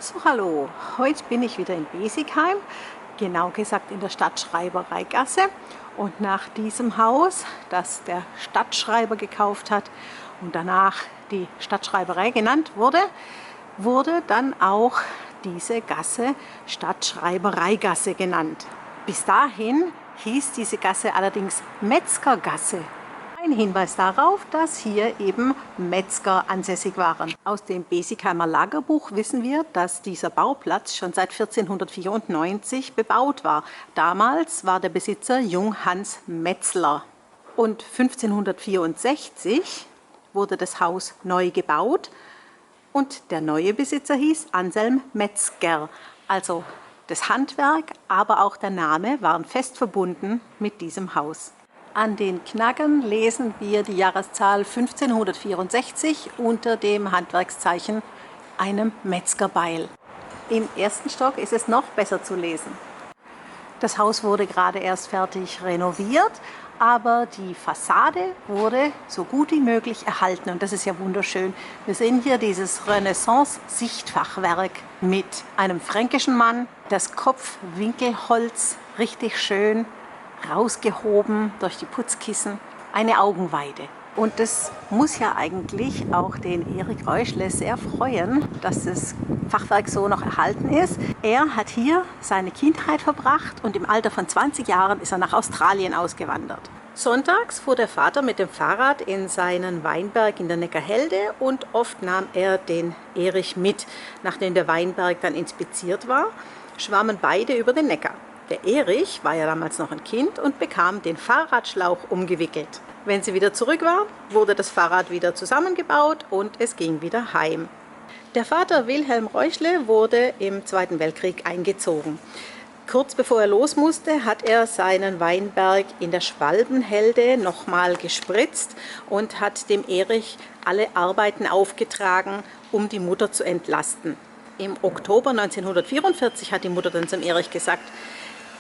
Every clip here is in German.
So, hallo, heute bin ich wieder in Besigheim, genau gesagt in der Stadtschreibereigasse. Und nach diesem Haus, das der Stadtschreiber gekauft hat und danach die Stadtschreiberei genannt wurde, wurde dann auch diese Gasse Stadtschreibereigasse genannt. Bis dahin hieß diese Gasse allerdings Metzgergasse. Ein Hinweis darauf, dass hier eben Metzger ansässig waren. Aus dem Besigheimer Lagerbuch wissen wir, dass dieser Bauplatz schon seit 1494 bebaut war. Damals war der Besitzer Jung Hans Metzler. Und 1564 wurde das Haus neu gebaut und der neue Besitzer hieß Anselm Metzger. Also das Handwerk, aber auch der Name waren fest verbunden mit diesem Haus. An den Knaggern lesen wir die Jahreszahl 1564 unter dem Handwerkszeichen einem Metzgerbeil. Im ersten Stock ist es noch besser zu lesen. Das Haus wurde gerade erst fertig renoviert, aber die Fassade wurde so gut wie möglich erhalten und das ist ja wunderschön. Wir sehen hier dieses Renaissance-Sichtfachwerk mit einem fränkischen Mann, das Kopfwinkelholz richtig schön rausgehoben durch die Putzkissen, eine Augenweide. Und das muss ja eigentlich auch den Erik Reuschle sehr freuen, dass das Fachwerk so noch erhalten ist. Er hat hier seine Kindheit verbracht und im Alter von 20 Jahren ist er nach Australien ausgewandert. Sonntags fuhr der Vater mit dem Fahrrad in seinen Weinberg in der Neckarhelde und oft nahm er den Erich mit. Nachdem der Weinberg dann inspiziert war, schwammen beide über den Neckar. Der Erich war ja damals noch ein Kind und bekam den Fahrradschlauch umgewickelt. Wenn sie wieder zurück war, wurde das Fahrrad wieder zusammengebaut und es ging wieder heim. Der Vater Wilhelm Reuschle wurde im Zweiten Weltkrieg eingezogen. Kurz bevor er los musste, hat er seinen Weinberg in der Schwalbenhelde nochmal gespritzt und hat dem Erich alle Arbeiten aufgetragen, um die Mutter zu entlasten. Im Oktober 1944 hat die Mutter dann zum Erich gesagt: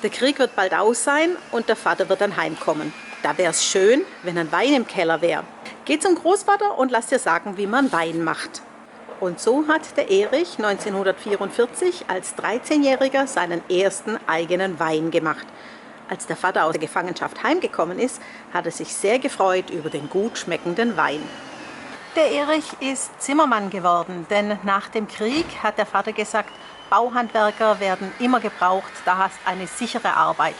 Der Krieg wird bald aus sein und der Vater wird dann heimkommen. Da wäre es schön, wenn ein Wein im Keller wäre. Geh zum Großvater und lass dir sagen, wie man Wein macht. Und so hat der Erich 1944 als 13-Jähriger seinen ersten eigenen Wein gemacht. Als der Vater aus der Gefangenschaft heimgekommen ist, hat er sich sehr gefreut über den gut schmeckenden Wein. Der Erich ist Zimmermann geworden, denn nach dem Krieg hat der Vater gesagt, Bauhandwerker werden immer gebraucht, da hast eine sichere Arbeit.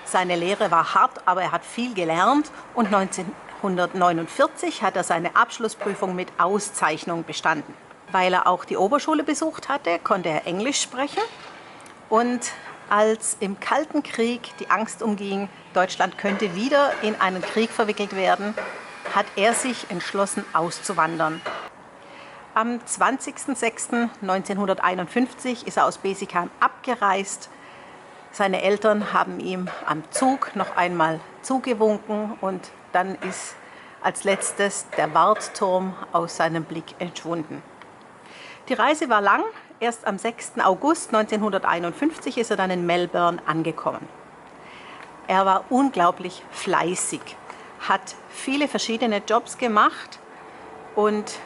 Seine Lehre war hart, aber er hat viel gelernt und 1949 hat er seine Abschlussprüfung mit Auszeichnung bestanden. Weil er auch die Oberschule besucht hatte, konnte er Englisch sprechen. Und als im Kalten Krieg die Angst umging, Deutschland könnte wieder in einen Krieg verwickelt werden, hat er sich entschlossen auszuwandern. Am 20.06.1951 ist er aus Besigheim abgereist. Seine Eltern haben ihm am Zug noch einmal zugewunken und dann ist als letztes der Wartturm aus seinem Blick entschwunden. Die Reise war lang. Erst am 6. August 1951 ist er dann in Melbourne angekommen. Er war unglaublich fleißig, hat viele verschiedene Jobs gemacht und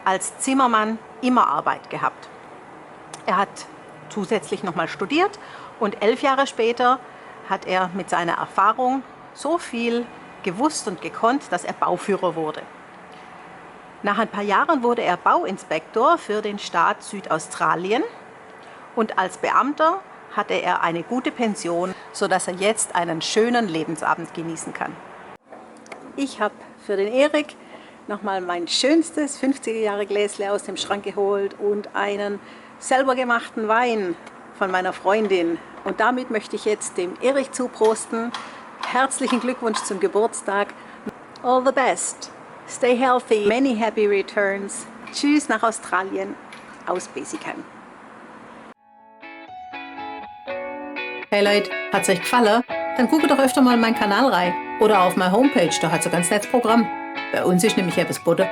als Zimmermann immer Arbeit gehabt. Er hat zusätzlich nochmal studiert und 11 Jahre später hat er mit seiner Erfahrung so viel gewusst und gekonnt, dass er Bauführer wurde. Nach ein paar Jahren wurde er Bauinspektor für den Staat Südaustralien und als Beamter hatte er eine gute Pension, sodass er jetzt einen schönen Lebensabend genießen kann. Ich habe für den Erik nochmal mein schönstes 50er-Jahre-Gläsle aus dem Schrank geholt und einen selber gemachten Wein von meiner Freundin. Und damit möchte ich jetzt dem Erich zuprosten. Herzlichen Glückwunsch zum Geburtstag. All the best. Stay healthy. Many happy returns. Tschüss nach Australien aus Besigheim. Hey Leute, hat's euch gefallen? Dann guckt doch öfter mal in meinen Kanal rein. Oder auf meine Homepage, da hat's ein ganz nettes Programm. Bei uns ist nämlich etwas Butter.